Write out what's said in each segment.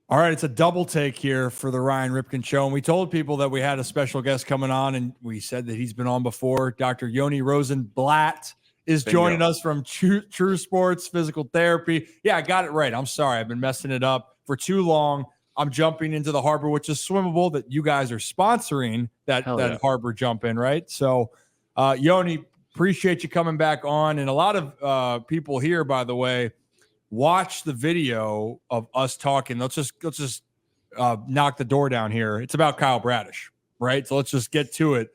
All right, it's a double take here for the Ryan Ripken Show. And we told people that we had a special guest coming on, and we said that he's been on before. Dr. Yoni Rosenblatt is joining us from True Sports Physical Therapy. Yeah, I got it right. I'm sorry. I've been messing it up for too long. I'm jumping into the harbor, which is swimmable, that you guys are sponsoring that harbor jump in, right? So, Yoni, appreciate you coming back on. And a lot of people here, by the way, watch the video of us talking. Let's just knock the door down here. It's about Kyle Bradish, right? So let's just get to it.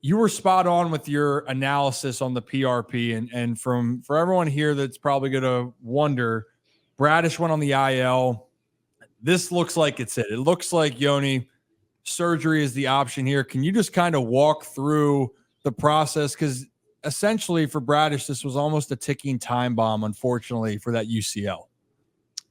You were spot on with your analysis on the PRP, and for everyone here that's probably going to wonder, Bradish went on the IL. This looks like it's it. It looks like, Yoni, surgery is the option here. Can you just kind of walk through the process? Because essentially for Bradish, this was almost a ticking time bomb, unfortunately, for that UCL.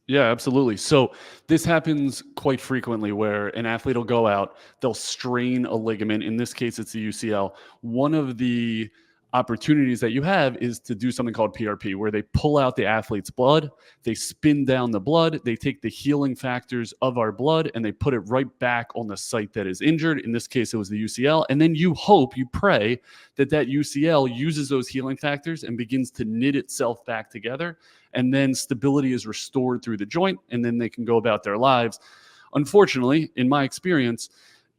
Yeah, absolutely. So this happens quite frequently where an athlete will go out, they'll strain a ligament. In this case, it's the UCL. One of the opportunities that you have is to do something called PRP, where they pull out the athlete's blood, they spin down the blood, they take the healing factors of our blood, and they put it right back on the site that is injured. In this case, it was the UCL. And then you pray that UCL uses those healing factors and begins to knit itself back together. And then stability is restored through the joint, and then they can go about their lives. Unfortunately, in my experience,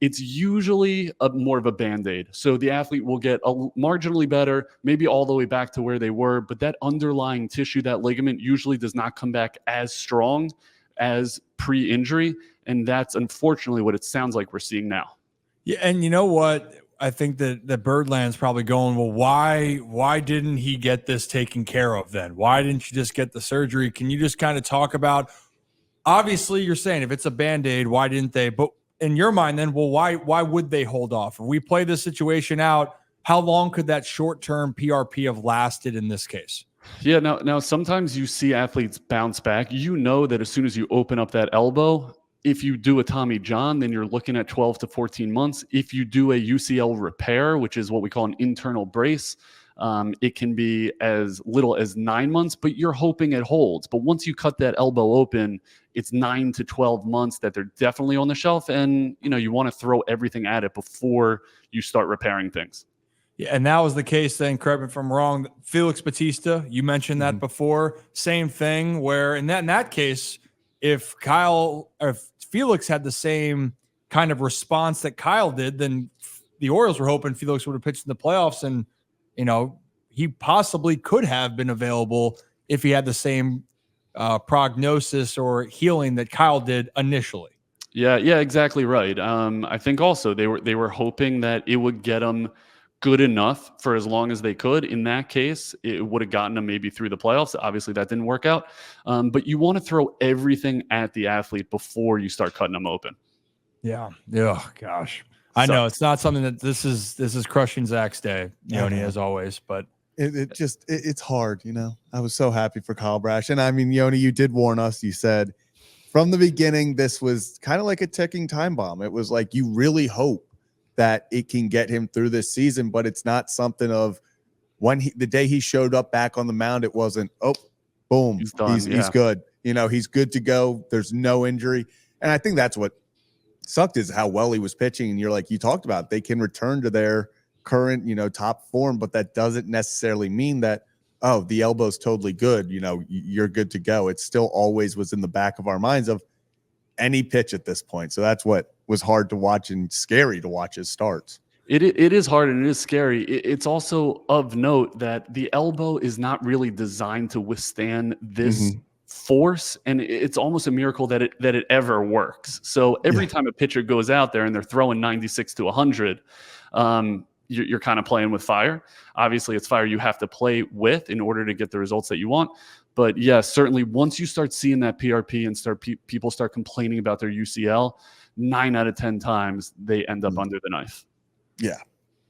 it's usually more of a Band-Aid. So the athlete will get marginally better, maybe all the way back to where they were, but that underlying tissue, that ligament, usually does not come back as strong as pre-injury. And that's unfortunately what it sounds like we're seeing now. Yeah, and you know what? I think that the Birdland's probably going, well, why didn't he get this taken care of then? Why didn't you just get the surgery? Can you just kind of talk about, obviously you're saying if it's a Band-Aid, why didn't they? But in your mind then, well, why would they hold off? If we play this situation out, how long could that short-term PRP have lasted in this case? Yeah, now sometimes you see athletes bounce back. You know that as soon as you open up that elbow, if you do a Tommy John, then you're looking at 12 to 14 months. If you do a UCL repair, which is what we call an internal brace, it can be as little as 9 months, but you're hoping it holds. But once you cut that elbow open, it's 9 to 12 months that they're definitely on the shelf. And, you want to throw everything at it before you start repairing things. Yeah, and that was the case then, correct me if I'm wrong, Felix Batista, you mentioned that before. Same thing where in that case, if Felix had the same kind of response that Kyle did, then the Orioles were hoping Felix would have pitched in the playoffs, and he possibly could have been available if he had the same prognosis or healing that Kyle did initially. Yeah, exactly right. I think also they were hoping that it would get them good enough for as long as they could. In that case, it would have gotten them maybe through the playoffs. Obviously, that didn't work out. But you want to throw everything at the athlete before you start cutting them open. Yeah. Oh, gosh. I know it's not something that this is crushing Zach's day, Yoni, as always, but it's hard. I was so happy for Kyle Bradish. And I mean, Yoni, you did warn us. You said from the beginning, this was kind of like a ticking time bomb. It was like, you really hope that it can get him through this season, but it's not something of the day he showed up back on the mound, it wasn't, oh, boom, he's done. He's good. He's good to go. There's no injury. And I think that's what sucked is how well he was pitching. And you're like, you talked about, they can return to their current, top form, but that doesn't necessarily mean that, oh, the elbow's totally good. You're good to go. It still always was in the back of our minds of any pitch at this point. So that's what was hard to watch and scary to watch his starts. It is hard and it is scary. It's also of note that the elbow is not really designed to withstand this force, and it's almost a miracle that it ever works. So every time a pitcher goes out there and they're throwing 96 to 100, you're kind of playing with fire. Obviously, it's fire you have to play with in order to get the results that you want. But yes, certainly once you start seeing that PRP and people start complaining about their UCL, 9 out of 10 times they end up under the knife. Yeah.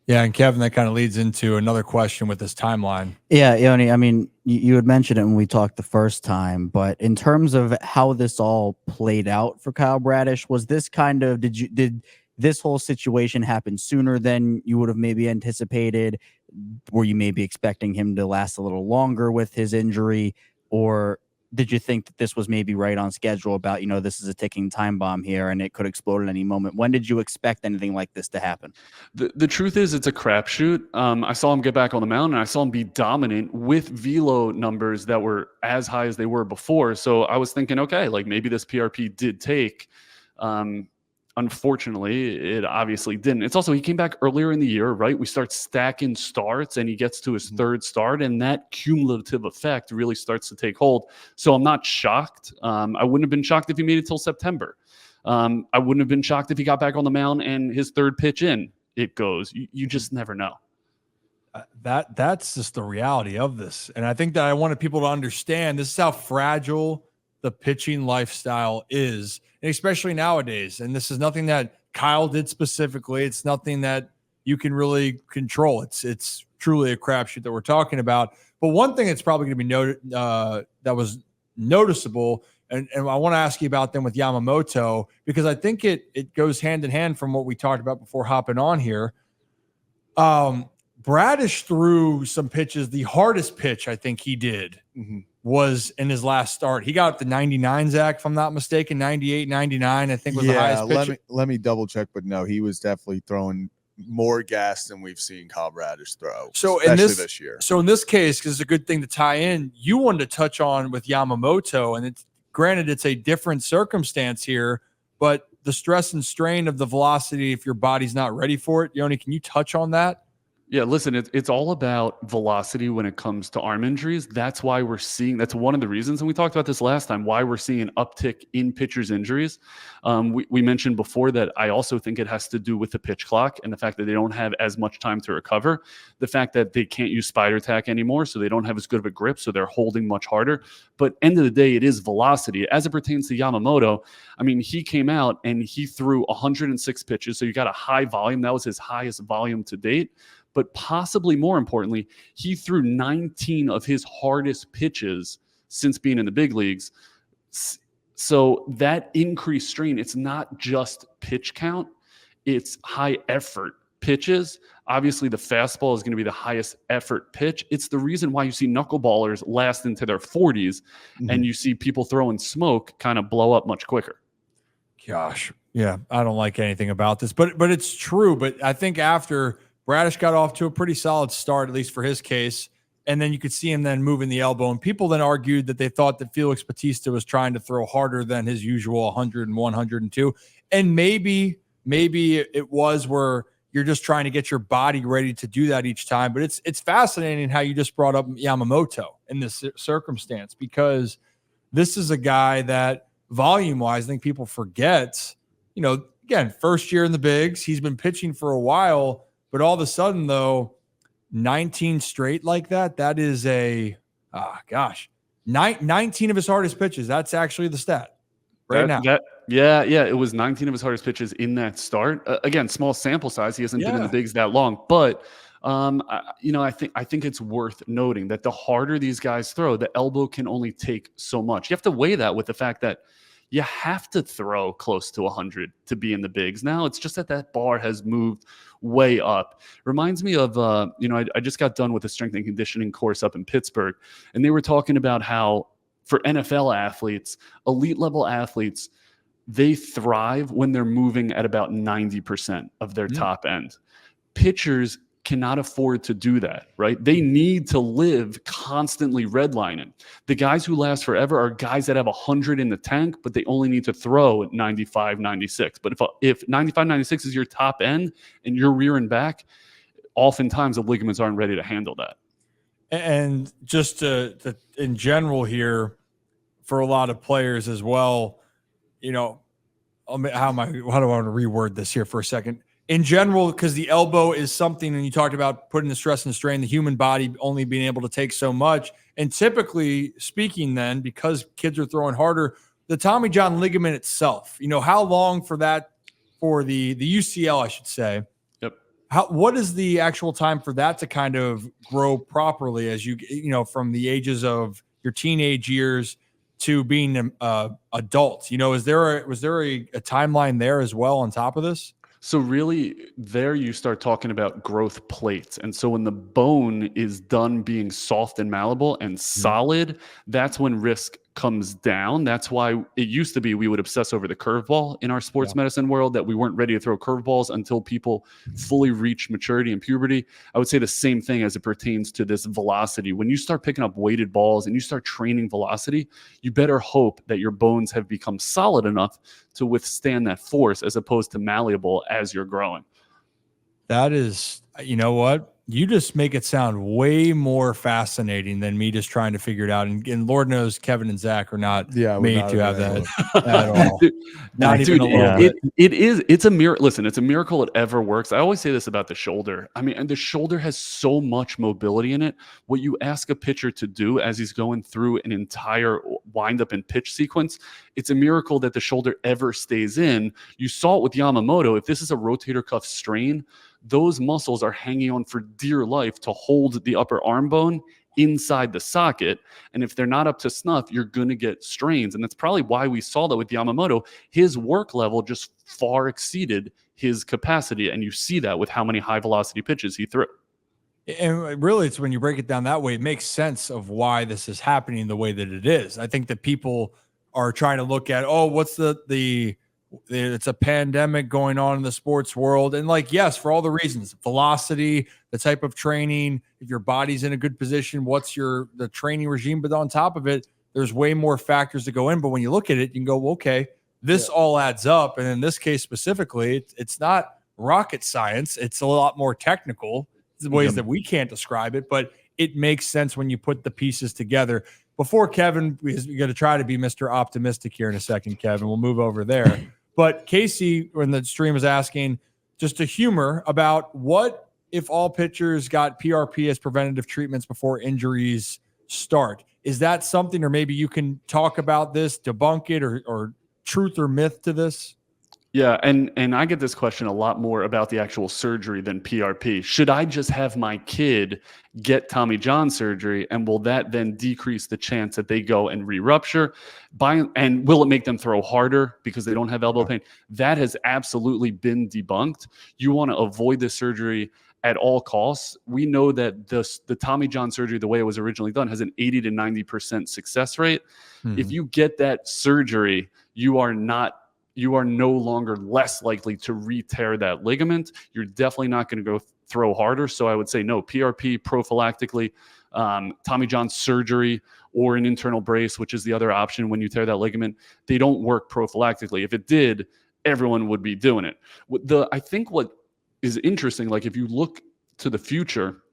Yeah, and Kevin, that kind of leads into another question with this timeline. Yeah, Yoni, I mean, you had mentioned it when we talked the first time, but in terms of how this all played out for Kyle Bradish, was this kind of, did this whole situation happen sooner than you would have maybe anticipated? Were you maybe expecting him to last a little longer with his injury? Or did you think that this was maybe right on schedule about, this is a ticking time bomb here and it could explode at any moment? When did you expect anything like this to happen? The truth is it's a crapshoot. I saw him get back on the mound and I saw him be dominant with velo numbers that were as high as they were before. So I was thinking, okay, like maybe this PRP did take. Unfortunately, it obviously didn't. It's also, he came back earlier in the year, right? We start stacking starts and he gets to his third start, and that cumulative effect really starts to take hold. So I'm not shocked. I wouldn't have been shocked if he made it till September. I wouldn't have been shocked if he got back on the mound and his third pitch in, it goes. You just never know. That's just the reality of this. And I think that I wanted people to understand this is how fragile the pitching lifestyle is, and especially nowadays. And this is nothing that Kyle did specifically. It's nothing that you can really control. It's truly a crapshoot that we're talking about. But one thing that's probably going to be noted that was noticeable, and I want to ask you about them with Yamamoto, because I think it goes hand in hand from what we talked about before hopping on here. Bradish threw some pitches. The hardest pitch I think he did was in his last start. He got up to 99, Zach, if I'm not mistaken, 98, 99, I think was the highest pitch. Let me double check, but no, he was definitely throwing more gas than we've seen Kyle Bradish throw, so especially this year. So in this case, because it's a good thing to tie in, you wanted to touch on with Yamamoto, and granted it's a different circumstance here, but the stress and strain of the velocity if your body's not ready for it. Yoni, can you touch on that? Yeah, listen, it's all about velocity when it comes to arm injuries. That's why we're seeing, that's one of the reasons, and we talked about this last time, why we're seeing an uptick in pitchers' injuries. We mentioned before that I also think it has to do with the pitch clock and the fact that they don't have as much time to recover. The fact that they can't use spider tack anymore, so they don't have as good of a grip, so they're holding much harder. But end of the day, it is velocity. As it pertains to Yamamoto, I mean, he came out and he threw 106 pitches, so you got a high volume. That was his highest volume to date. But possibly more importantly, he threw 19 of his hardest pitches since being in the big leagues. So that increased strain, it's not just pitch count, it's high effort pitches. Obviously, the fastball is going to be the highest effort pitch. It's the reason why you see knuckleballers last into their 40s and you see people throwing smoke kind of blow up much quicker. Gosh, yeah, I don't like anything about this, but it's true. But I think after Bradish got off to a pretty solid start, at least for his case. And then you could see him then moving the elbow. And people then argued that they thought that Felix Bautista was trying to throw harder than his usual 101, 102. And maybe it was where you're just trying to get your body ready to do that each time. But it's fascinating how you just brought up Yamamoto in this circumstance, because this is a guy that volume-wise, I think people forget, again, first year in the bigs, he's been pitching for a while. But all of a sudden, though, 19 straight like that is 19 of his hardest pitches. That's actually the stat now. Yeah, it was 19 of his hardest pitches in that start. Again, small sample size. He hasn't been in the bigs that long. But, I think it's worth noting that the harder these guys throw, the elbow can only take so much. You have to weigh that with the fact that you have to throw close to 100 to be in the bigs. Now it's just that bar has moved way up. Reminds me of, I just got done with a strength and conditioning course up in Pittsburgh, and they were talking about how for NFL athletes, elite level athletes, they thrive when they're moving at about 90% of their top end. Pitchers cannot afford to do that, right? They need to live constantly redlining. The guys who last forever are guys that have 100 in the tank, but they only need to throw at 95, 96. But if 95, 96 is your top end and you're rearing back, oftentimes the ligaments aren't ready to handle that. And just to in general here, for a lot of players as well, how do I want to reword this here for a second? In general, because the elbow is something, and you talked about putting the stress and strain, the human body only being able to take so much. And typically speaking then, because kids are throwing harder, the Tommy John ligament itself, how long for the UCL, I should say. Yep. What is the actual time for that to kind of grow properly as you from the ages of your teenage years to being an adult? Was there a timeline there as well on top of this? So really, there you start talking about growth plates. And so when the bone is done being soft and malleable and solid, that's when risk comes down. That's why it used to be we would obsess over the curveball in our sports medicine world, that we weren't ready to throw curveballs until people fully reach maturity and puberty. I would say the same thing as it pertains to this velocity. When you start picking up weighted balls and you start training velocity, you better hope that your bones have become solid enough to withstand that force as opposed to malleable as you're growing. That is, you know what? You just make it sound way more fascinating than me just trying to figure it out. And Lord knows Kevin and Zach are not made to have that at all. Not even a little bit. It's a miracle. Listen, it's a miracle it ever works. I always say this about the shoulder. I mean, and the shoulder has so much mobility in it. What you ask a pitcher to do as he's going through an entire windup and pitch sequence, it's a miracle that the shoulder ever stays in. You saw it with Yamamoto. If this is a rotator cuff strain, those muscles are hanging on for dear life to hold the upper arm bone inside the socket. And if they're not up to snuff, you're going to get strains. And that's probably why we saw that with Yamamoto. His work level just far exceeded his capacity. And you see that with how many high velocity pitches he threw. And really, it's when you break it down that way, it makes sense of why this is happening the way that it is. I think that people are trying to look at, oh, what's it's a pandemic going on in the sports world. And like, yes, for all the reasons, velocity, the type of training, if your body's in a good position, what's the training regime. But on top of it, there's way more factors to go in. But when you look at it, you can go, well, okay, this all adds up. And in this case specifically, it's not rocket science. It's a lot more technical. There's ways that we can't describe it, but it makes sense when you put the pieces together. Before Kevin, we're going to try to be Mr. Optimistic here in a second, Kevin. We'll move over there. But Casey, when the stream was asking, just a humor about what if all pitchers got PRP as preventative treatments before injuries start? Is that something, or maybe you can talk about this, debunk it, or truth or myth to this? Yeah, and I get this question a lot more about the actual surgery than PRP. Should I just have my kid get Tommy John surgery, and will that then decrease the chance that they go and re-rupture? And will it make them throw harder because they don't have elbow pain? That has absolutely been debunked. You want to avoid this surgery at all costs. We know that the Tommy John surgery, the way it was originally done, has an 80 to 90% success rate. Mm-hmm. If you get that surgery, you are no longer less likely to re-tear that ligament. You're definitely not going to go throw harder. So I would say no, PRP prophylactically, Tommy John surgery, or an internal brace, which is the other option when you tear that ligament. They don't work prophylactically. If it did, everyone would be doing it. I think what is interesting, like if you look to the future,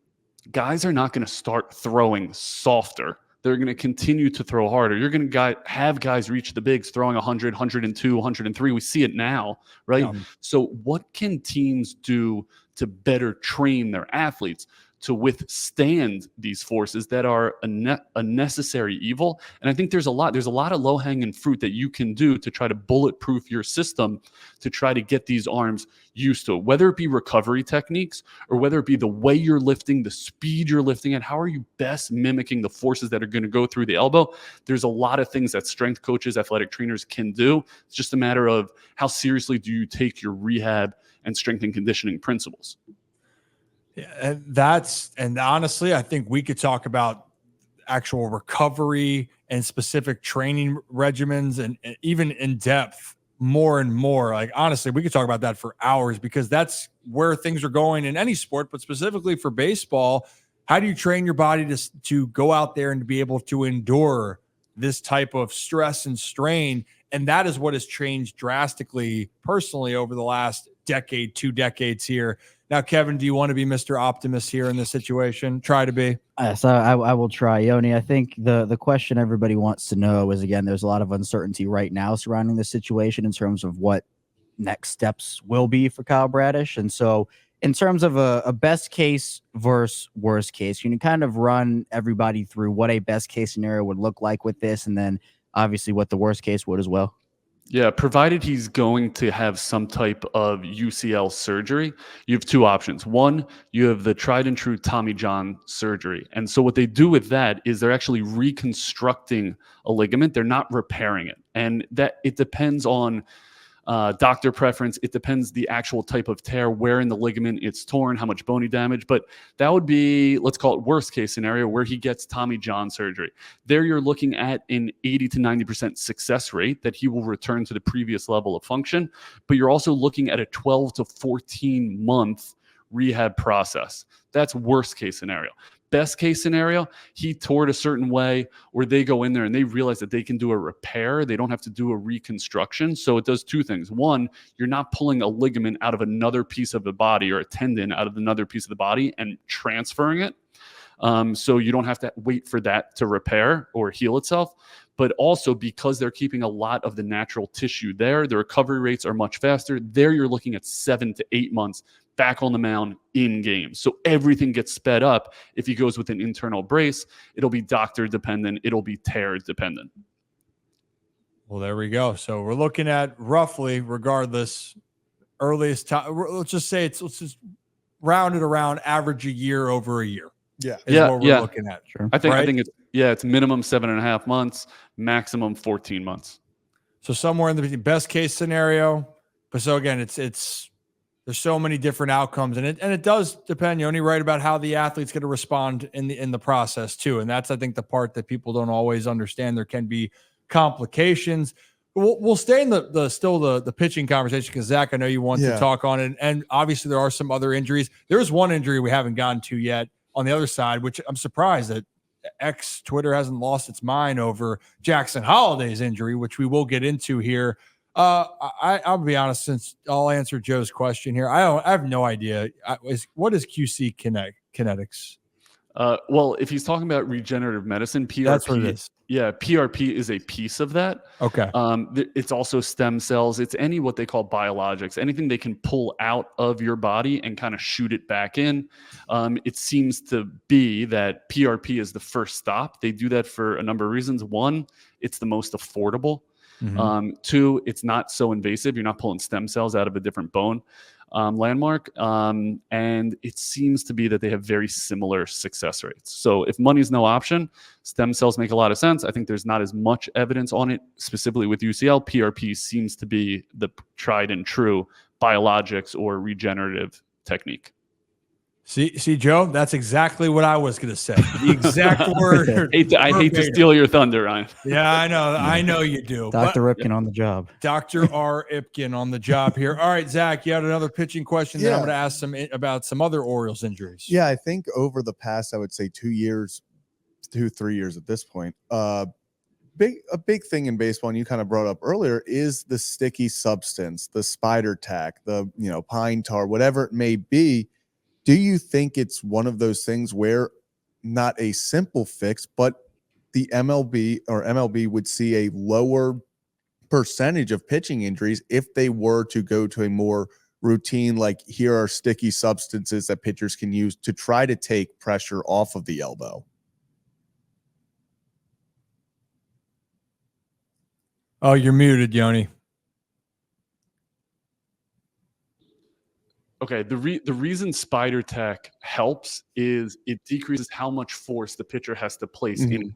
guys are not going to start throwing softer. They're going to continue to throw harder. You're going to have guys reach the bigs throwing 100, 102, 103. We see it now, right? Yeah. So what can teams do to better train their athletes to withstand these forces that are a necessary evil? And I think there's a lot of low-hanging fruit that you can do to try to bulletproof your system to try to get these arms used to it, whether it be recovery techniques or whether it be the way you're lifting, the speed you're lifting at, how are you best mimicking the forces that are going to go through the elbow? There's a lot of things that strength coaches, athletic trainers can do. It's just a matter of how seriously do you take your rehab and strength and conditioning principles. Yeah, and honestly, I think we could talk about actual recovery and specific training regimens and even in depth more and more. Like, honestly, we could talk about that for hours because that's where things are going in any sport, but specifically for baseball. How do you train your body to go out there and to be able to endure this type of stress and strain? And that is what has changed drastically personally over the last decade, 2 decades here. Now, Kevin, do you want to be Mr. Optimist here in this situation? Try to be. Yes, I will try. Yoni, I think the question everybody wants to know is, again, there's a lot of uncertainty right now surrounding the situation in terms of what next steps will be for Kyle Bradish. And so in terms of a best case versus worst case, you can kind of run everybody through what a best case scenario would look like with this, and then obviously what the worst case would as well. Yeah, provided he's going to have some type of UCL surgery, you have 2 options. One, you have the tried and true Tommy John surgery. And so what they do with that is they're actually reconstructing a ligament. They're not repairing it. And that it depends on doctor preference. It depends the actual type of tear, where in the ligament it's torn, how much bony damage. But that would be, let's call it worst case scenario, where he gets Tommy John surgery. There you're looking at an 80 to 90% success rate that he will return to the previous level of function. But you're also looking at a 12 to 14 month rehab process. That's worst case scenario. Best case scenario, he tore it a certain way, or they go in there and they realize that they can do a repair. They don't have to do a reconstruction. So it does two things. One, you're not pulling a ligament out of another piece of the body or a tendon out of another piece of the body and transferring it. So you don't have to wait for that to repair or heal itself. But also, because they're keeping a lot of the natural tissue there, the recovery rates are much faster. There you're looking at 7 to 8 months back on the mound in games. So everything gets sped up. If he goes with an internal brace, it'll be doctor dependent. It'll be tear dependent. Well, there we go. So we're looking at roughly, regardless, earliest time. Let's just say let's just round it around, average a year over a year. Yeah. Is what we're looking at. Sure. I think it's minimum 7.5 months, maximum 14 months. So somewhere in the best case scenario. But so again, it's there's so many different outcomes, and it does depend. You only right about how the athlete's going to respond in the process too, and that's I think the part that people don't always understand. There can be complications. We'll stay in the pitching conversation because Zach, I know you want to talk on it, and obviously there are some other injuries. There's one injury we haven't gotten to yet on the other side, which I'm surprised that Twitter hasn't lost its mind over Jackson Holliday's injury, which we will get into here. I'll be honest, since I'll answer Joe's question here. I have no idea. What is QC kinetics? Well, if he's talking about regenerative medicine, PRP, that's what it is. Yeah, PRP is a piece of that. Okay. It's also stem cells. It's what they call biologics, anything they can pull out of your body and kind of shoot it back in. It seems to be that PRP is the first stop. They do that for a number of reasons. One, it's the most affordable. Mm-hmm. Two, it's not so invasive. You're not pulling stem cells out of a different bone landmark. And it seems to be that they have very similar success rates. So if money's no option, stem cells make a lot of sense. I think there's not as much evidence on it, specifically with UCL. PRP seems to be the tried and true biologics or regenerative technique. See, Joe, that's exactly what I was going to say. The exact word. I hate to steal your thunder, Ryan. Yeah, I know. I know you do. Dr. Ripken on the job. Dr. R. Ripken on the job here. All right, Zach, you had another pitching question. Then I'm going to ask about some other Orioles injuries. Yeah, I think over the past, I would say 3 years at this point, a big thing in baseball, and you kind of brought up earlier, is the sticky substance, the spider tack, the pine tar, whatever it may be. Do you think it's one of those things where not a simple fix, but the MLB would see a lower percentage of pitching injuries if they were to go to a more routine, like here are sticky substances that pitchers can use to try to take pressure off of the elbow? Oh, you're muted, Yoni. Okay, the reason spider tack helps is it decreases how much force the pitcher has to place in,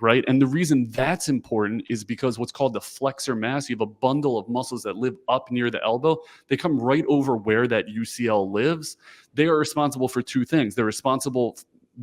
right? And the reason that's important is because what's called the flexor mass, you have a bundle of muscles that live up near the elbow. They come right over where that UCL lives. They are responsible for two things. They're responsible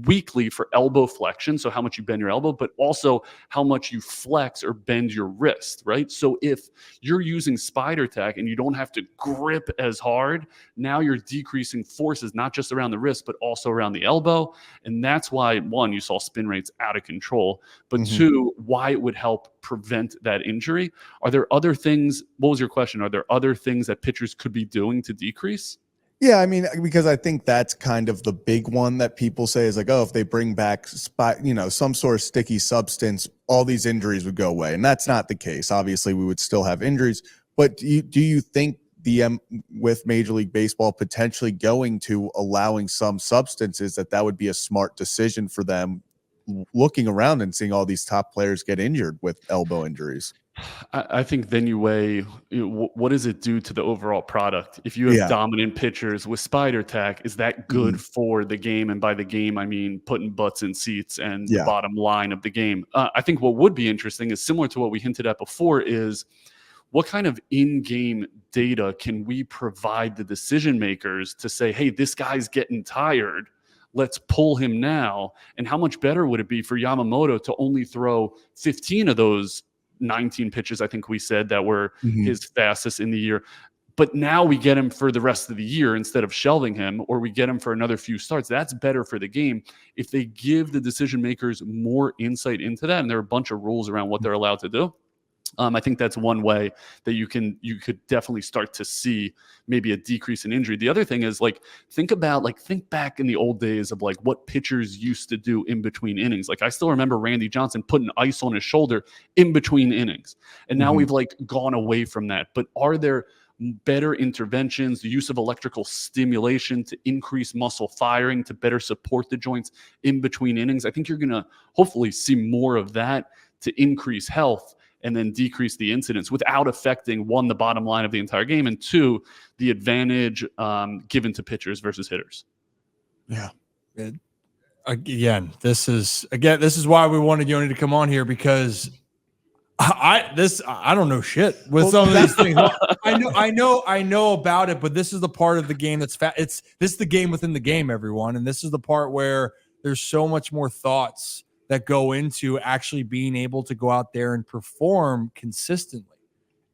weekly for elbow flexion, so how much you bend your elbow, but also how much you flex or bend your wrist, right? So if you're using spider tack and you don't have to grip as hard, now you're decreasing forces, not just around the wrist, but also around the elbow. And that's why, one, you saw spin rates out of control, but two, why it would help prevent that injury. Are there other things? What was your question? Are there other things that pitchers could be doing to decrease? Yeah, I mean, because I think that's kind of the big one that people say is like, oh, if they bring back some sort of sticky substance, all these injuries would go away. And that's not the case. Obviously, we would still have injuries. But do you think with Major League Baseball potentially going to allowing some substances that would be a smart decision for them, looking around and seeing all these top players get injured with elbow injuries? I think then you weigh, what does it do to the overall product? If you have dominant pitchers with spider tack, is that good for the game? And by the game, I mean putting butts in seats and the bottom line of the game. I think what would be interesting is similar to what we hinted at before is what kind of in-game data can we provide the decision makers to say, hey, this guy's getting tired, let's pull him now? And how much better would it be for Yamamoto to only throw 15 of those 19 pitches, I think we said, that were his fastest in the year? But now we get him for the rest of the year instead of shelving him, or we get him for another few starts. That's better for the game. If they give the decision makers more insight into that, and there are a bunch of rules around what they're allowed to do, I think that's one way that you could definitely start to see maybe a decrease in injury. The other thing is, like, think back in the old days of like what pitchers used to do in between innings. Like, I still remember Randy Johnson putting ice on his shoulder in between innings. And now we've like gone away from that. But are there better interventions, the use of electrical stimulation to increase muscle firing, to better support the joints in between innings? I think you're going to hopefully see more of that to increase health and then decrease the incidence without affecting, one, the bottom line of the entire game, and two, the advantage given to pitchers versus hitters. Yeah. This is why we wanted Yoni to come on here, because I don't know shit with some of these things. I know about it, but this is the part of the game that's this is the game within the game, everyone, and this is the part where there's so much more thoughts that go into actually being able to go out there and perform consistently.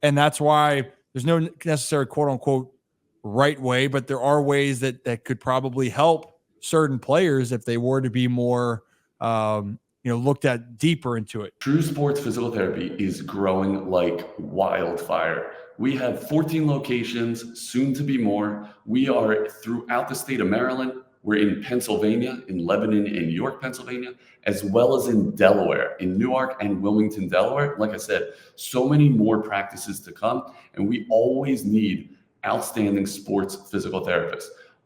And that's why there's no necessary quote unquote right way, but there are ways that could probably help certain players if they were to be more, looked at deeper into it. True Sports Physical Therapy is growing like wildfire. We have 14 locations, soon to be more. We are throughout the state of Maryland. We're in Pennsylvania, in Lebanon and York, Pennsylvania, as well as in Delaware, in Newark and Wilmington, Delaware. Like I said, so many more practices to come, and we always need outstanding sports physical therapists.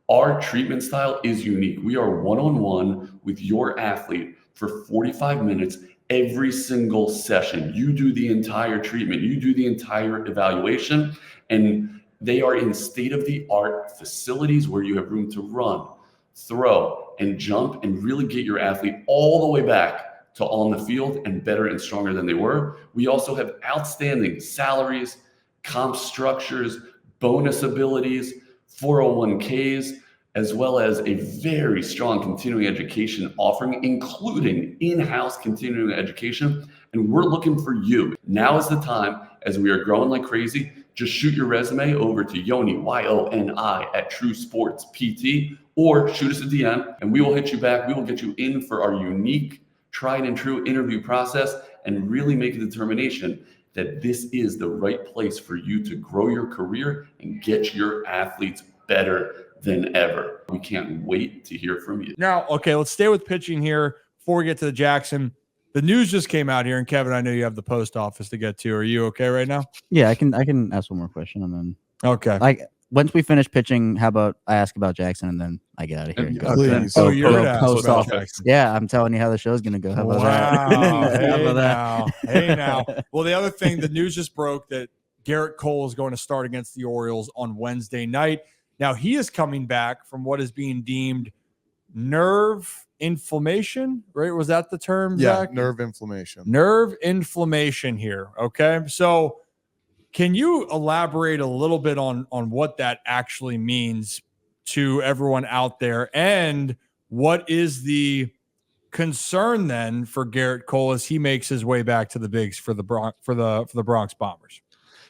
Our treatment style is unique. We are one-on-one with your athlete for 45 minutes every single session. You do the entire treatment, you do the entire evaluation, and they are in state-of-the-art facilities where you have room to run, throw, and jump, and really get your athlete all the way back to on the field and better and stronger than they were. We also have outstanding salaries, comp structures, bonus abilities, 401ks, as well as a very strong continuing education offering, including in-house continuing education. And we're looking for you. Now is the time, as we are growing like crazy. Just shoot your resume over to Yoni, Y-O-N-I, at True Sports PT, or shoot us a DM and we will hit you back. We will get you in for our unique, tried and true interview process and really make a determination that this is the right place for you to grow your career and get your athletes better than ever. We can't wait to hear from you. Now, okay, let's stay with pitching here before we get to the Jackson. The news just came out here, and Kevin, I know you have the post office to get to. Are you okay right now? Yeah, I can ask one more question and then. Okay. Once we finish pitching, how about I ask about Jackson and then I get out of here and go. Okay. So you're going to ask post about office. Jackson. Yeah, I'm telling you how the show's going to go. How about that? Hey now. Well, the other thing, the news just broke that Garrett Cole is going to start against the Orioles on Wednesday night. Now, he is coming back from what is being deemed nerve inflammation, right? Was that the term, Yeah, Zach? nerve inflammation. Nerve inflammation here, okay? So can you elaborate a little bit on what that actually means to everyone out there, and what is the concern then for Garrett Cole as he makes his way back to the bigs for the Bronx Bombers?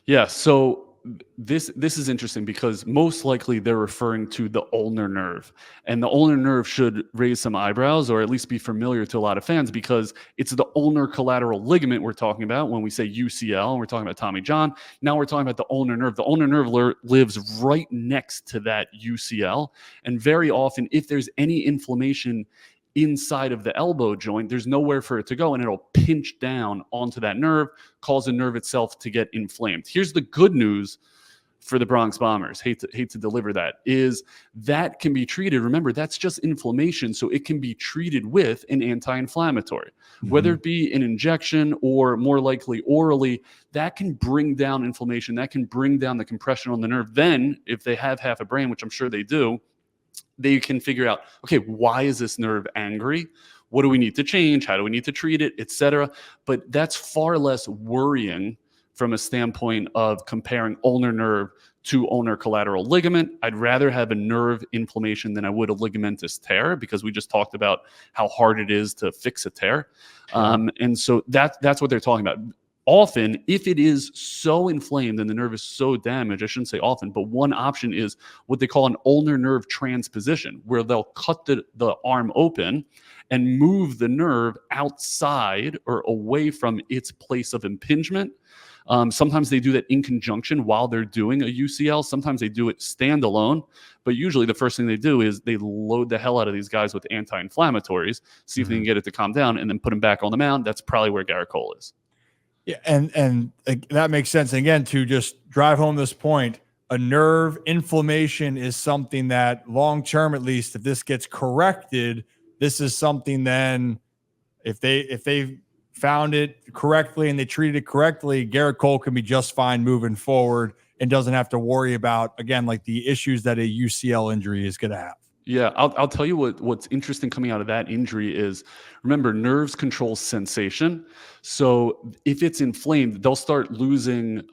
Yeah, so this is interesting because most likely they're referring to the ulnar nerve, and the ulnar nerve should raise some eyebrows or at least be familiar to a lot of fans because it's the ulnar collateral ligament we're talking about when we say UCL and we're talking about Tommy John. Now we're talking about the ulnar nerve. The ulnar nerve lives right next to that UCL, and very often if there's any inflammation inside of the elbow joint, there's nowhere for it to go, and it'll pinch down onto that nerve, cause the nerve itself to get inflamed. Here's the good news for the Bronx Bombers. Hate to deliver that, is that can be treated. Remember, that's just inflammation, so it can be treated with an anti-inflammatory, whether it be an injection or more likely orally. That can bring down inflammation. That can bring down the compression on the nerve. Then, if they have half a brain, which I'm sure they do, they can figure out, okay, why is this nerve angry? What do we need to change? How do we need to treat it, etc.? But that's far less worrying from a standpoint of comparing ulnar nerve to ulnar collateral ligament. I'd rather have a nerve inflammation than I would a ligamentous tear, because we just talked about how hard it is to fix a tear. And so that's what they're talking about. Often, if it is so inflamed and the nerve is so damaged, I shouldn't say often, but one option is what they call an ulnar nerve transposition, where they'll cut the arm open and move the nerve outside or away from its place of impingement. Sometimes they do that in conjunction while they're doing a UCL. Sometimes they do it standalone, but usually the first thing they do is they load the hell out of these guys with anti-inflammatories, see if they can get it to calm down, and then put them back on the mound. That's probably where Garrett Cole is. Yeah, and that makes sense. And again, to just drive home this point, a nerve inflammation is something that long term, at least, if this gets corrected, this is something then if they found it correctly and they treated it correctly, Garrett Cole can be just fine moving forward and doesn't have to worry about, again, like the issues that a UCL injury is going to have. Yeah, I'll tell you what's interesting coming out of that injury is, remember, nerves control sensation. So if it's inflamed, they'll start losing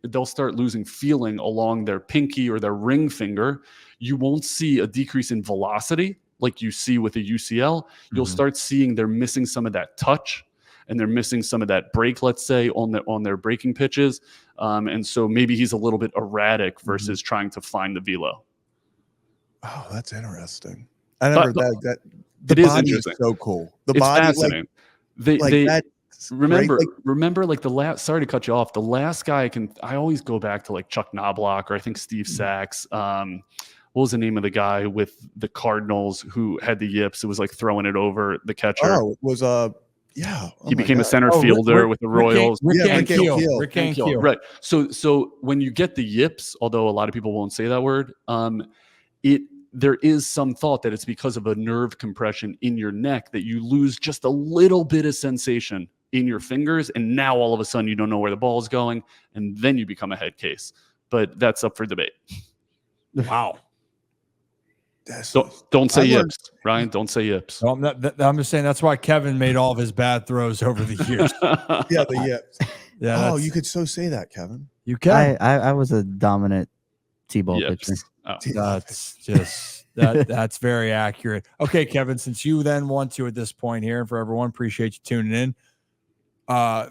they'll start losing feeling along their pinky or their ring finger. You won't see a decrease in velocity like you see with a UCL. You'll start seeing they're missing some of that touch, and they're missing some of that break, let's say, on their breaking pitches. And so maybe he's a little bit erratic versus trying to find the velo. Oh, that's interesting. I never that it is body interesting. is so cool. The It's body, fascinating. remember, like the last. Sorry to cut you off. The last guy I always go back to like Chuck Knobloch, or I think Steve Sachs. What was the name of the guy with the Cardinals who had the yips? It was like throwing it over the catcher. Oh, it was yeah. Oh he became God. a center fielder with the Royals. Rick Keel. Right. So when you get the yips, although a lot of people won't say that word, there is some thought that it's because of a nerve compression in your neck that you lose just a little bit of sensation in your fingers, and now all of a sudden you don't know where the ball is going, and then you become a head case. But that's up for debate. Wow. Don't say yips, Ryan. Don't say yips. No, I'm just saying that's why Kevin made all of his bad throws over the years. Yeah, the yips. Yeah. Oh, you could so say that, Kevin. You can. I was a dominant T-ball pitcher. Oh. That's just that's very accurate. Okay, Kevin, since you then want to at this point here, and for everyone, appreciate you tuning in.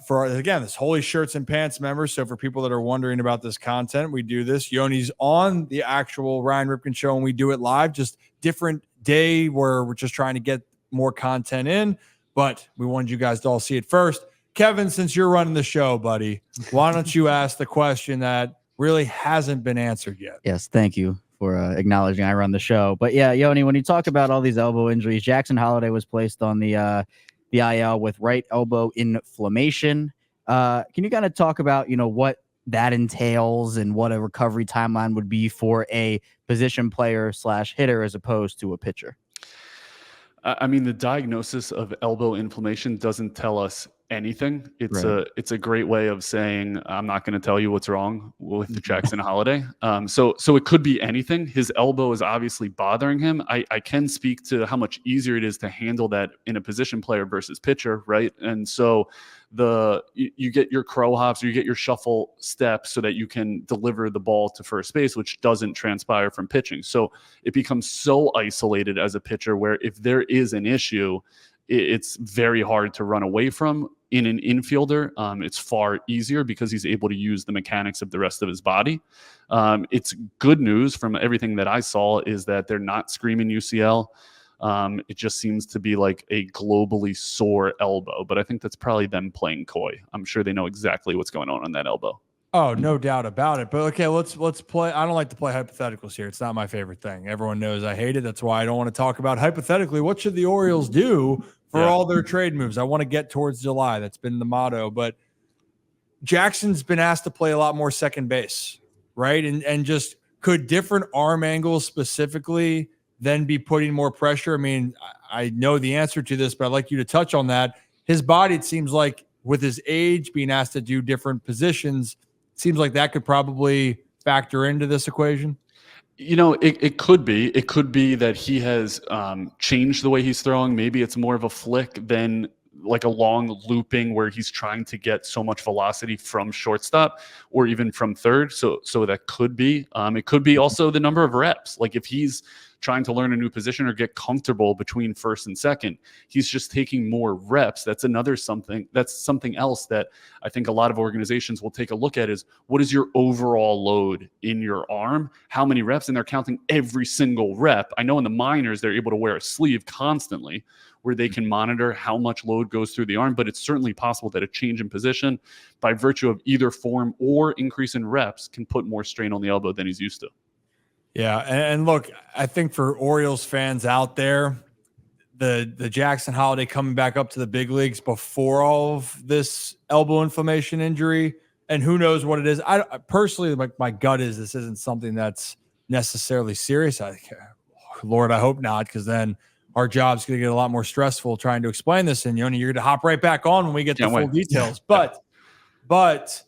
For again, this Holy Shirts and Pants members. So for people that are wondering about this content, we do this. Yoni's on the actual Ryan Ripken show, and we do it live, just different day where we're just trying to get more content in. But we wanted you guys to all see it first. Kevin, since you're running the show, buddy, why don't you ask the question that really hasn't been answered yet? Yes, thank you for acknowledging I run the show. But yeah, Yoni, when you talk about all these elbow injuries, Jackson Holliday was placed on the IL with right elbow inflammation. Can you kind of talk about, what that entails and what a recovery timeline would be for a position player / hitter as opposed to a pitcher? I mean, the diagnosis of elbow inflammation doesn't tell us anything. It's a great way of saying I'm not going to tell you what's wrong with the Jackson Holliday. So it could be anything. His elbow is obviously bothering him. I can speak to how much easier it is to handle that in a position player versus pitcher, right? And so you get your crow hops, or you get your shuffle steps so that you can deliver the ball to first base, which doesn't transpire from pitching. So it becomes so isolated as a pitcher where if there is an issue, it's very hard to run away from. In an infielder, it's far easier because he's able to use the mechanics of the rest of his body. It's good news from everything that I saw is that they're not screaming UCL. It just seems to be like a globally sore elbow, but I think that's probably them playing coy. I'm sure they know exactly what's going on that elbow. Oh, no doubt about it. But okay, let's play. I don't like to play hypotheticals here. It's not my favorite thing. Everyone knows I hate it. That's why I don't want to talk about hypothetically. What should the Orioles do for all their trade moves? I want to get towards July. That's been the motto. But Jackson's been asked to play a lot more second base, right? And just could different arm angles specifically then be putting more pressure? I mean, I know the answer to this, but I'd like you to touch on that. His body, it seems like with his age, being asked to do different positions, seems like that could probably factor into this equation. It could be. It could be that he has changed the way he's throwing. Maybe it's more of a flick than like a long looping where he's trying to get so much velocity from shortstop or even from third. So that could be. It could be also the number of reps. Like if he's trying to learn a new position or get comfortable between first and second, he's just taking more reps. That's something else that I think a lot of organizations will take a look at is what is your overall load in your arm? How many reps? And they're counting every single rep. I know in the minors, they're able to wear a sleeve constantly where they can monitor how much load goes through the arm, but it's certainly possible that a change in position by virtue of either form or increase in reps can put more strain on the elbow than he's used to. Yeah, and look, I think for Orioles fans out there, the Jackson Holiday coming back up to the big leagues before all of this elbow inflammation injury, and who knows what it is. I personally, my gut is this isn't something that's necessarily serious. Lord, I hope not, because then our job's going to get a lot more stressful trying to explain this, and you're going to hop right back on when we get the full details. But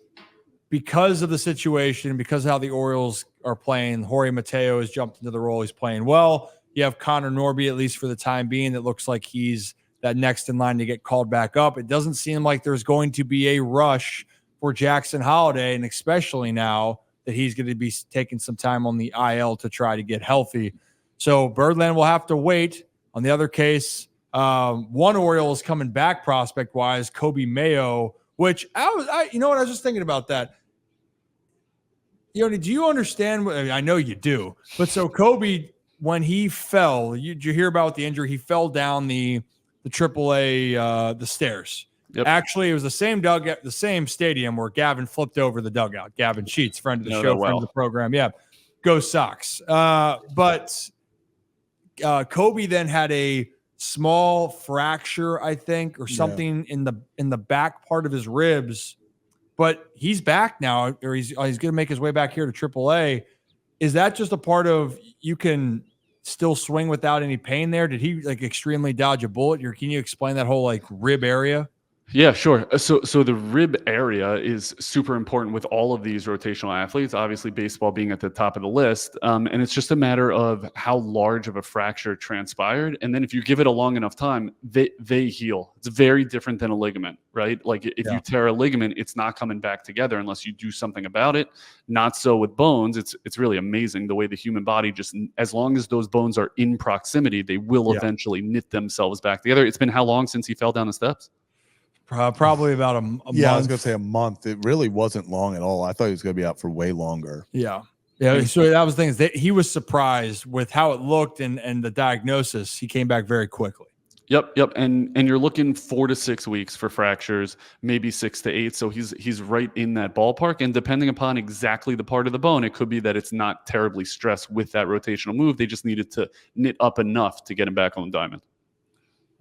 because of the situation, because of how the Orioles are playing, Jorge Mateo has jumped into the role. He's playing well. You have Connor Norby, at least for the time being, that looks like he's that next in line to get called back up. It doesn't seem like there's going to be a rush for Jackson Holiday, and especially now that he's going to be taking some time on the IL to try to get healthy. So Birdland will have to wait. On the other case, one Oriole is coming back prospect-wise, Kobe Mayo, which you know what, I was just thinking about that. Do you understand? I know you do, but so Kobe, when he fell, did you hear about the injury? He fell down the AAA the stairs. Yep. Actually, it was the same dugout, the same stadium where Gavin flipped over the dugout. Gavin Sheets, friend of the show, friend of the program. Yeah, go Sox. But Kobe then had a small fracture, I think, or something in the back part of his ribs. But he's back now, or he's going to make his way back here to AAA. Is that just a part of you can still swing without any pain there? Did he like extremely dodge a bullet? Can you explain that whole like rib area? Yeah, sure. So the rib area is super important with all of these rotational athletes, obviously baseball being at the top of the list. And it's just a matter of how large of a fracture transpired. And then if you give it a long enough time, they heal. It's very different than a ligament, right? Like if you tear a ligament, it's not coming back together unless you do something about it. Not so with bones. It's really amazing the way the human body, just as long as those bones are in proximity, they will eventually knit themselves back together. It's been how long since he fell down the steps? Probably about a month. Yeah, I was going to say a month. It really wasn't long at all. I thought he was going to be out for way longer. Yeah. So that was the thing, is that he was surprised with how it looked and the diagnosis. He came back very quickly. Yep. And you're looking 4 to 6 weeks for fractures, maybe 6 to 8. So he's right in that ballpark. And depending upon exactly the part of the bone, it could be that it's not terribly stressed with that rotational move. They just needed to knit up enough to get him back on the diamond.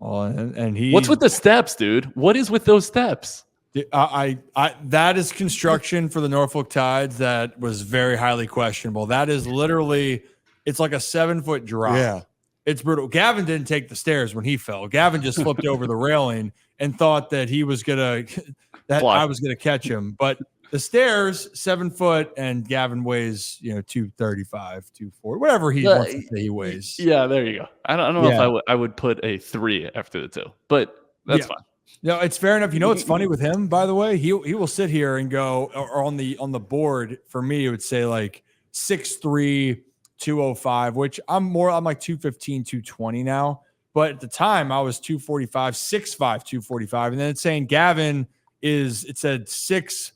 And he. What's with the steps, dude? What is with those steps? That is construction for the Norfolk Tides that was very highly questionable. That is literally, it's like a 7-foot drop. Yeah, it's brutal. Gavin didn't take the stairs when he fell. Gavin just flipped over the railing and thought that I was gonna catch him. But the stairs, 7 foot, and Gavin weighs 235, 240, whatever he wants to say he weighs. Yeah, there you go. I don't know if I would put a 3 after the 2, but that's fine. No, it's fair enough. You know what's funny with him, by the way? He will sit here and go, or on the board for me, it would say like 6'3", 205, which I'm like 215, 220 now. But at the time I was 245, 6'5", 245. And then it's saying Gavin it said 6'5",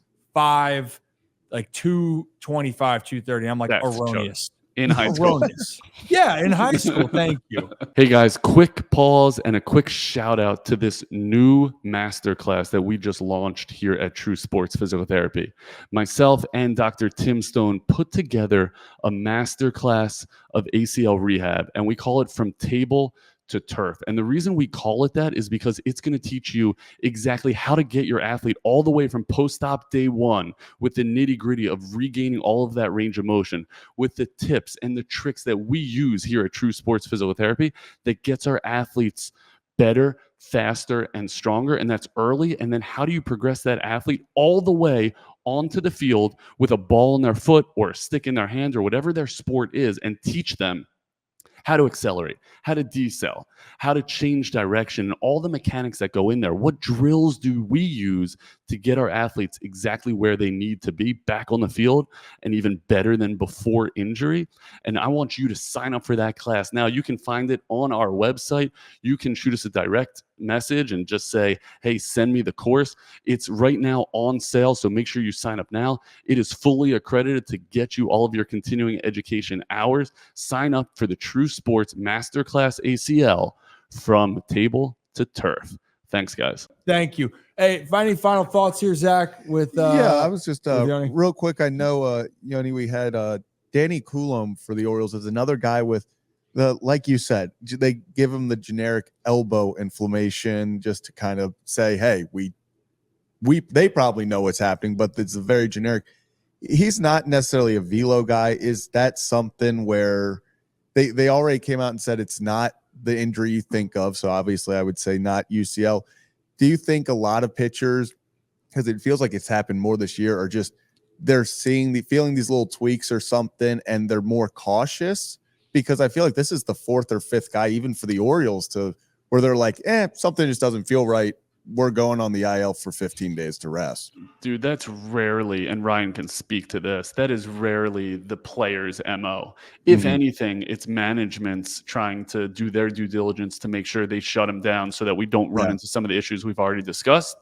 like 225, 230. I'm like, that's erroneous. In high school. Yeah, in high school. Thank you. Hey guys, quick pause and a quick shout out to this new masterclass that we just launched here at True Sports Physical Therapy. Myself and Dr. Tim Stone put together a masterclass of ACL rehab, and we call it From Table to Turf. And the reason we call it that is because it's going to teach you exactly how to get your athlete all the way from post-op day one with the nitty-gritty of regaining all of that range of motion, with the tips and the tricks that we use here at True Sports Physical Therapy that gets our athletes better, faster, and stronger. And that's early. And then how do you progress that athlete all the way onto the field with a ball in their foot or a stick in their hand or whatever their sport is, and teach them how to accelerate, how to decel, how to change direction, all the mechanics that go in there. What drills do we use to get our athletes exactly where they need to be back on the field and even better than before injury? And I want you to sign up for that class. Now, you can find it on our website. You can shoot us a direct message and just say, hey, send me the course. It's right now on sale, so make sure you sign up now. It is fully accredited to get you all of your continuing education hours. Sign up for the True Sports Masterclass ACL from table to turf. Thanks, guys. Thank you. Hey, any final thoughts here, Zach? With I was just Yoni? real quick. I know Yoni, we had Danny Coulomb for the Orioles as another guy with like you said, they give him the generic elbow inflammation just to kind of say, hey, they probably know what's happening, but it's a very generic. He's not necessarily a velo guy. Is that something where they already came out and said it's not the injury you think of? So obviously I would say not UCL. Do you think a lot of pitchers, because it feels like it's happened more this year, are just they're feeling these little tweaks or something and they're more cautious? Because I feel like this is the fourth or fifth guy, even for the Orioles, to where they're like, something just doesn't feel right. We're going on the IL for 15 days to rest. Dude, that's rarely, and Ryan can speak to this, that is rarely the player's MO. If anything, it's management's trying to do their due diligence to make sure they shut him down so that we don't run into some of the issues we've already discussed.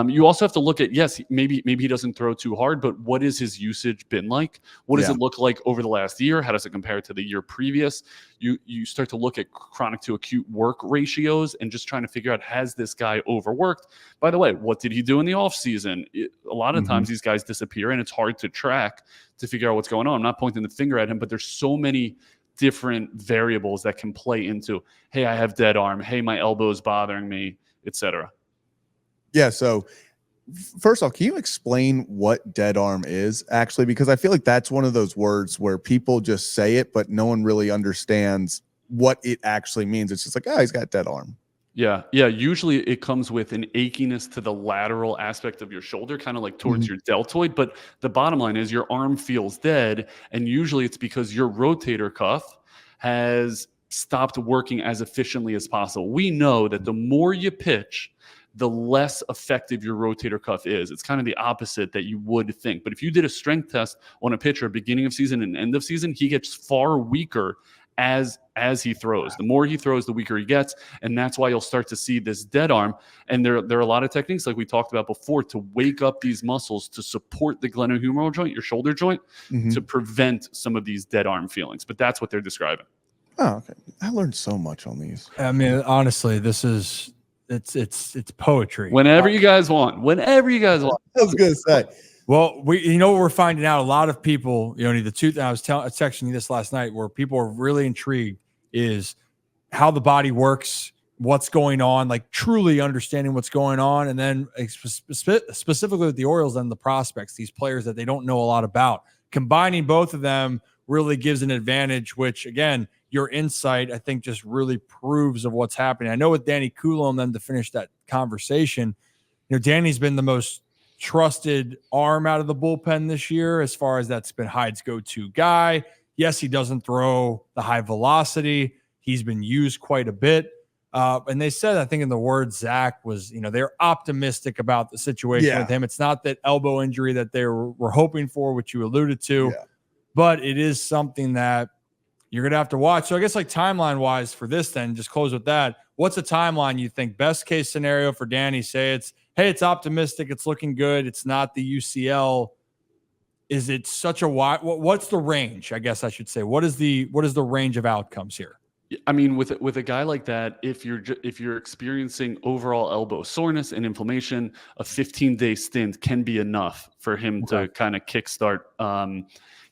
You also have to look at, yes, maybe he doesn't throw too hard, but what has his usage been like? What does it look like over the last year? How does it compare to the year previous? You start to look at chronic to acute work ratios and just trying to figure out, has this guy overworked? By the way, what did he do in the offseason? A lot of times these guys disappear and it's hard to track to figure out what's going on. I'm not pointing the finger at him, but there's so many different variables that can play into, hey, I have dead arm. Hey, my elbow is bothering me, etc. Yeah. So first off, can you explain what dead arm is actually? Because I feel like that's one of those words where people just say it, but no one really understands what it actually means. It's just like, he's got dead arm. Yeah. Usually it comes with an achiness to the lateral aspect of your shoulder, kind of like towards your deltoid. But the bottom line is your arm feels dead. And usually it's because your rotator cuff has stopped working as efficiently as possible. We know that the more you pitch, the less effective your rotator cuff is. It's kind of the opposite that you would think. But if you did a strength test on a pitcher beginning of season and end of season, he gets far weaker as he throws. The more he throws, the weaker he gets. And that's why you'll start to see this dead arm. And there are a lot of techniques, like we talked about before, to wake up these muscles to support the glenohumeral joint, your shoulder joint, to prevent some of these dead arm feelings. But that's what they're describing. Oh, okay. I learned so much on these. I mean, honestly, this is it's poetry. Whenever you guys want. I was gonna say. Well, what we're finding out, a lot of people, I was texting you this last night, where people are really intrigued is how the body works, what's going on, like truly understanding what's going on. And then specifically with the Orioles and the prospects, these players that they don't know a lot about, combining both of them really gives an advantage, which again, your insight, I think, just really proves of what's happening. I know with Danny Coulomb, then to finish that conversation, Danny's been the most trusted arm out of the bullpen this year, as far as that's been Hyde's go-to guy. Yes, he doesn't throw the high velocity. He's been used quite a bit. And they said, I think in the words Zach was, they're optimistic about the situation with him. It's not that elbow injury that they were hoping for, which you alluded to, but it is something that you're going to have to watch. So I guess like timeline wise for this, then just close with that. What's a timeline you think best case scenario for Danny? Say it's optimistic. It's looking good. It's not the UCL. Is it such a wide, what's the range? I guess I should say, what is the range of outcomes here? I mean, with a guy like that, if you're experiencing overall elbow soreness and inflammation, a 15-day stint can be enough for him to kind of kickstart,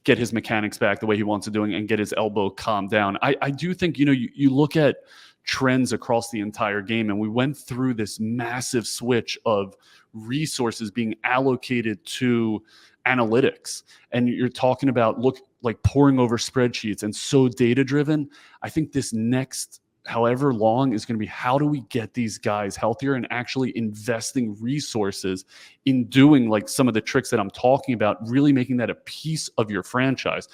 get his mechanics back the way he wants to do and get his elbow calmed down. I do think, you look at trends across the entire game, and we went through this massive switch of resources being allocated to analytics, and you're talking about like poring over spreadsheets and so data driven. I think this next however long is going to be, how do we get these guys healthier and actually investing resources in doing like some of the tricks that I'm talking about, really making that a piece of your franchise.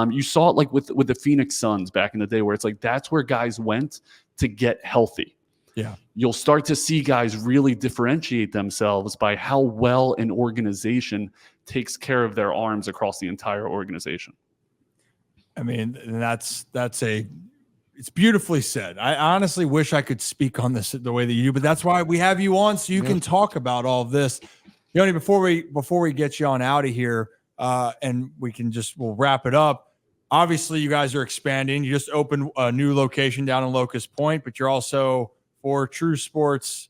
You saw it like with the Phoenix Suns back in the day, where it's like that's where guys went to get healthy. Yeah. You'll start to see guys really differentiate themselves by how well an organization takes care of their arms across the entire organization. I mean, it's beautifully said. I honestly wish I could speak on this the way that you do, but that's why we have you on, so you can talk about all of this. Yoni, before we get you on out of here, and we'll wrap it up. Obviously, you guys are expanding. You just opened a new location down in Locust Point, but you're also, for True Sports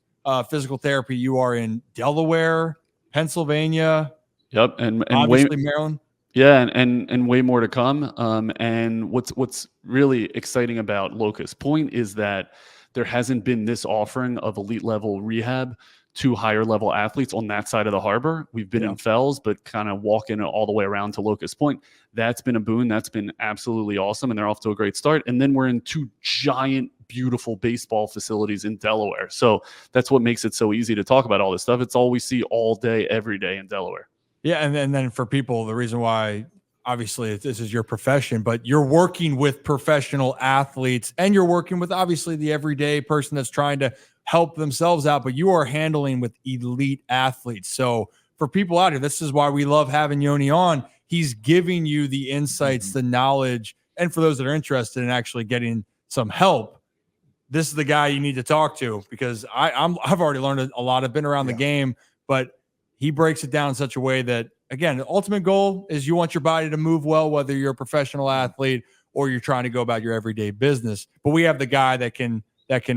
Physical Therapy, you are in Delaware, Pennsylvania. Yep, and obviously Maryland. Yeah, and way more to come. And what's really exciting about Locust Point is that there hasn't been this offering of elite level rehab to higher level athletes on that side of the harbor. We've been in Fells, but kind of walking all the way around to Locust Point. That's been a boon. That's been absolutely awesome, and they're off to a great start. And then we're in 2 giant, beautiful baseball facilities in Delaware. So that's what makes it so easy to talk about all this stuff. It's all we see all day, every day in Delaware. Yeah, and then for people, the reason why, obviously, this is your profession, but you're working with professional athletes, and you're working with, obviously, the everyday person that's trying to help themselves out, but you are handling with elite athletes. So for people out here, this is why we love having Yoni on. He's giving you the insights, the knowledge, and for those that are interested in actually getting some help, this is the guy you need to talk to, because I've already learned a lot. I've been around the game, but he breaks it down in such a way that, again, the ultimate goal is you want your body to move well, whether you're a professional athlete or you're trying to go about your everyday business. But we have the guy that can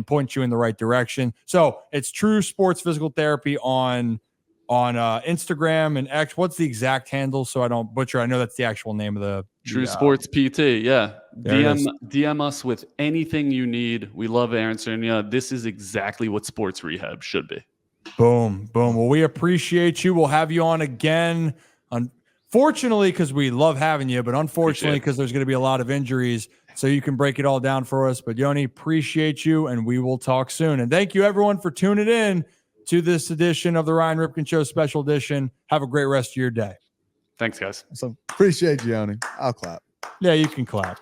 point you in the right direction. So it's True Sports Physical Therapy on Instagram and X. What's the exact handle so I don't butcher? I know that's the actual name of the True Sports PT. Yeah. DM us with anything you need. We love answering you. This is exactly what sports rehab should be. Boom, boom. Well, we appreciate you. We'll have you on again. Unfortunately, because we love having you, but unfortunately, because there's going to be a lot of injuries, so you can break it all down for us. But Yoni, appreciate you, and we will talk soon. And thank you, everyone, for tuning in to this edition of the Ryan Ripken Show Special Edition. Have a great rest of your day. Thanks, guys. So appreciate you, Yoni. I'll clap. Yeah, you can clap.